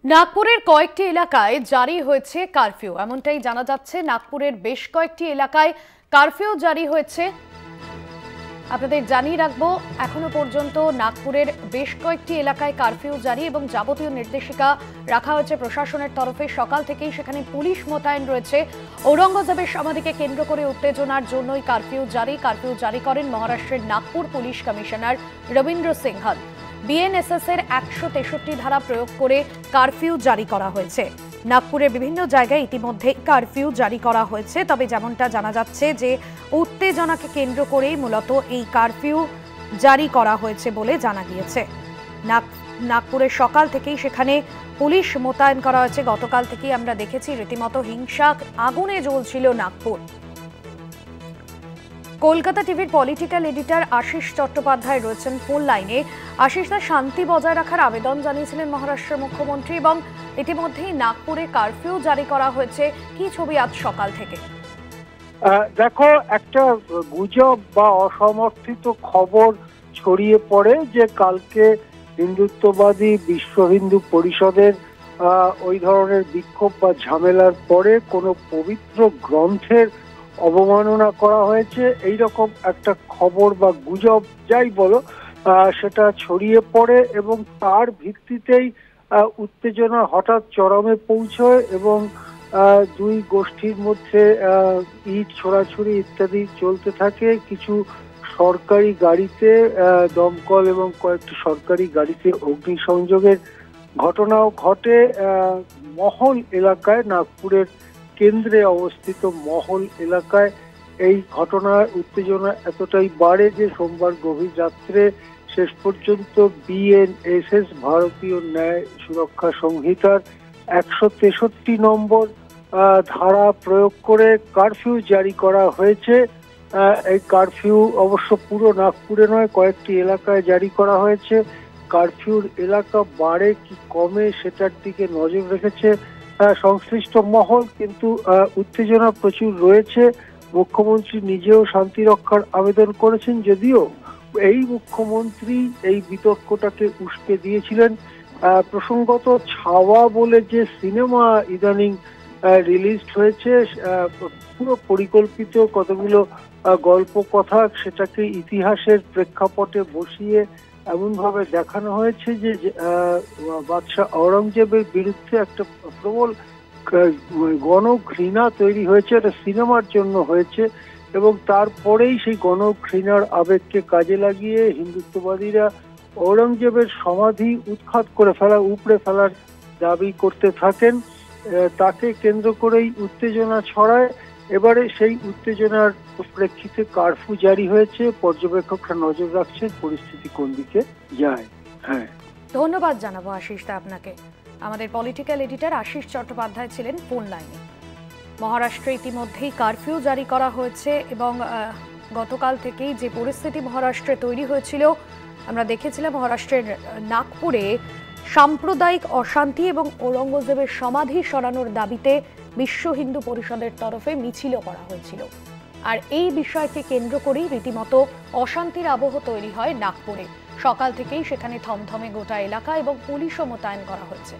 নাগপুরের কয়েকটি এলাকায় জারি হয়েছে কারফিউ, এমনটাই জানা যাচ্ছে। নাগপুরের বেশ কয়েকটি এলাকায় কারফিউ জারি হয়েছে। আপনাদের জানিয়ে রাখবো, এখনো পর্যন্ত নাগপুরের বেশ কয়েকটি এলাকায় কারফিউ জারি এবং যাবতীয় নির্দেশিকা রাখা হয়েছে প্রশাসনের তরফে। সকাল থেকেই সেখানে পুলিশ মোতায়েন রয়েছে। ঔরঙ্গজেবের সমাধিকে কেন্দ্র করে উত্তেজনার জন্যই কারফিউ জারি করেন মহারাষ্ট্রের Nagpur police commissioner Rabindra Singhal. BNSS এর 163 ধারা প্রয়োগ করে কারফিউ জারি করা হয়েছে। নাগপুরের বিভিন্ন জায়গায় ইতিমধ্যে কারফিউ জারি করা হয়েছে। তবে যেমনটা জানা যাচ্ছে যে উত্তেজনাকে কেন্দ্র করেই মূলত এই কারফিউ জারি করা হয়েছে বলে জানা গিয়েছে। নাগপুরের সকাল থেকেই সেখানে পুলিশ মোতায়েন করা হয়েছে। গতকাল থেকেই আমরা দেখেছি রীতিমতো হিংসা আগুনে জ্বলছিল নাগপুর। কলকাতা টিভির পলিটিক্যাল এডিটর আশিস চট্টোপাধ্যায় রয়েছেন ফোন লাইনে। আশিসদা, শান্তি বজায় রাখার আবেদন জানিয়েছিলেন মহারাষ্ট্রের মুখ্যমন্ত্রী এবং ইতিমধ্যেই নাগপুরে কারফিউ জারি করা হয়েছে। কি ছবি আজ সকাল থেকে? দেখো, একটা গুজব বা অসমর্থিত খবর ছড়িয়ে পড়ে যে কালকে হিন্দুত্ববাদী বিশ্ব হিন্দু পরিষদের ওই ধরনের বিক্ষোভ বা ঝামেলার পরে কোনো পবিত্র গ্রন্থের অবমাননা করা হয়েছে, এইরকম একটা খবর বা গুজব যাই বলো সেটা ছড়িয়ে পড়ে এবং তার ভিত্তিতেই উত্তেজনা হঠাৎ চরমে পৌঁছয় এবং দুই গোষ্ঠীর মধ্যে ইট ছোড়াছুড়ি ইত্যাদি চলতে থাকে। কিছু সরকারি গাড়িতে দমকল এবং কয়েকটি সরকারি গাড়িতে অগ্নিসংযোগের ঘটনাও ঘটে। মহল এলাকায়, নাগপুরের কেন্দ্রে অবস্থিত মহল এলাকায় এই ঘটনার উত্তেজনা এতটাই বাড়ে যে সোমবার গভীর রাত্রে শেষ পর্যন্ত বিএনএসএস ভারতীয় ন্যায় সুরক্ষা সংহিতার 163 নম্বর ধারা প্রয়োগ করে কারফিউ জারি করা হয়েছে। এই কারফিউ অবশ্য পুরো নাগপুরে নয়, কয়েকটি এলাকায় জারি করা হয়েছে। কারফিউর এলাকা বাড়ে কি কমে সেটার দিকে নজর রেখেছে সংশ্লিষ্ট মহল, কিন্তু উত্তেজনা প্রচুর রয়েছে। মুখ্যমন্ত্রী নিজেও শান্তি রক্ষার আবেদন করেছেন, যদিও এই মুখ্যমন্ত্রী এই বিতর্কটাকে উস্কে দিয়েছিলেন। প্রসঙ্গত, ছাওয়া বলে যে সিনেমা ইদানিং রিলিজ হয়েছে, পুরো পরিকল্পিত কতগুলো গল্প কথা সেটাকে ইতিহাসের প্রেক্ষাপটে বসিয়ে এমনভাবে দেখানো হয়েছে যে বাদশাহ আওরঙ্গজেবের বিরুদ্ধে একটা প্রবল গণঘৃণা তৈরি হয়েছে। এটা সিনেমার জন্য হয়েছে এবং তারপরেই সেই গণঘৃণার আবেগকে কাজে লাগিয়ে হিন্দুত্ববাদীরা আওরঙ্গজেবের সমাধি উৎখাত করে উপড়ে ফেলার দাবি করতে থাকেন। তাকে কেন্দ্র করেই উত্তেজনা ছড়ায়। এবারে সেই উত্তেজনার প্রেক্ষিতে কারফিউ জারি হয়েছে। পর্যবেক্ষকরা নজর রাখছেন পরিস্থিতি কোন দিকে যায়। হ্যাঁ, ধন্যবাদ জানাবো আশিস দা আপনাকে। আমাদের পলিটিক্যাল এডিটর আশিস চট্টোপাধ্যায় ছিলেন ফোন লাইনে। মহারাষ্ট্রে ইতিমধ্যেই কারফিউ জারি করা হয়েছে এবং গতকাল থেকেই যে পরিস্থিতি মহারাষ্ট্রে তৈরি হয়েছিল আমরা দেখেছিলাম। মহারাষ্ট্রের নাগপুরে সাম্প্রদায়িক অশান্তি এবং ঔরঙ্গজেবের সমাধি সরানোর দাবিতে বিশ্ব হিন্দু পরিষদের তরফে মিছিলও করা হয়েছিল। আর এই বিষয়কে কেন্দ্র করেই রীতিমতো অশান্তির আবহ তৈরি হয় নাগপুরে। সকাল থেকেই সেখানে থমথমে গোটা এলাকা এবং পুলিশও মোতায়েন করা হয়েছে।